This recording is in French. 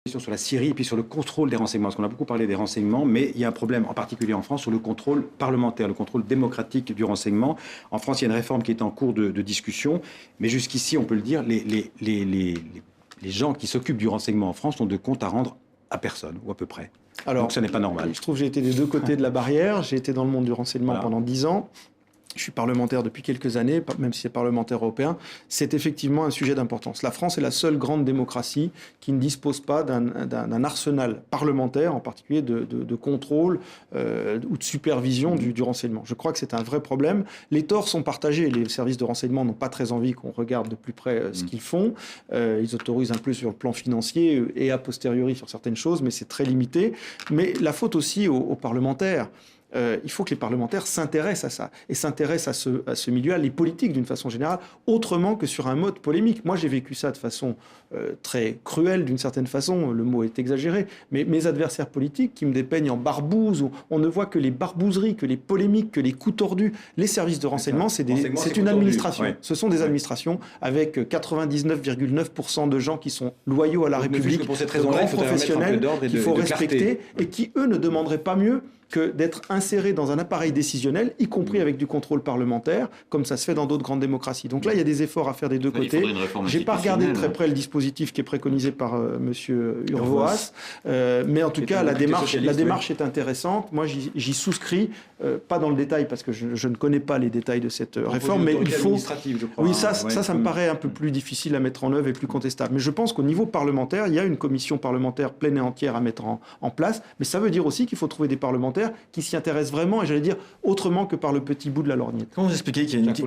Sur la Syrie et puis sur le contrôle des renseignements, parce qu'on a beaucoup parlé des renseignements, mais il y a un problème en particulier en France sur le contrôle parlementaire, le contrôle démocratique du renseignement. En France, il y a une réforme qui est en cours de discussion, mais jusqu'ici, on peut le dire, les gens qui s'occupent du renseignement en France n'ont de compte à rendre à personne, ou à peu près. Alors, donc ça n'est pas normal. Je trouve que j'ai été des deux côtés de la barrière. J'ai été dans le monde du renseignement pendant 10 ans. Je suis parlementaire depuis quelques années, même si c'est parlementaire européen. C'est effectivement un sujet d'importance. La France est la seule grande démocratie qui ne dispose pas d'un arsenal parlementaire, en particulier de contrôle ou de supervision du renseignement. Je crois que c'est un vrai problème. Les torts sont partagés. Les services de renseignement n'ont pas très envie qu'on regarde de plus près ce qu'ils font. Ils autorisent un peu sur le plan financier et a posteriori sur certaines choses, mais c'est très limité. Mais la faute aussi aux parlementaires. Il faut que les parlementaires s'intéressent à ça et s'intéressent à ce milieu, à les politiques d'une façon générale, autrement que sur un mode polémique. Moi, j'ai vécu ça de façon très cruelle, d'une certaine façon, le mot est exagéré, mais mes adversaires politiques qui me dépeignent en barbouze, on ne voit que les barbouzeries, que les polémiques, que les coups tordus. Les services de renseignement, c'est une administration. Ouais. Ce sont des administrations avec 99,9% de gens qui sont loyaux à la République, pour cette raison-là, grands professionnels qu'il faut respecter et qui, eux, ne demanderaient pas mieux que d'être insérés dans un appareil décisionnel, y compris avec du contrôle parlementaire, comme ça se fait dans d'autres grandes démocraties. Donc là, il y a des efforts à faire des deux côtés. Je n'ai pas regardé de très près le dispositif qui est préconisé par M. Urvoas, mais en tout cas, la démarche est intéressante. Moi, j'y souscris, pas dans le détail, parce que je ne connais pas les détails de cette réforme, mais il faut... Je crois, oui, ça me paraît un peu plus difficile à mettre en œuvre et plus contestable. Mais je pense qu'au niveau parlementaire, il y a une commission parlementaire pleine et entière à mettre en place, mais ça veut dire aussi qu'il faut trouver des parlementaires qui s'y intéressent vraiment, et j'allais dire autrement que par le petit bout de la lorgnette. Comment vous expliquez qu'il y a une petite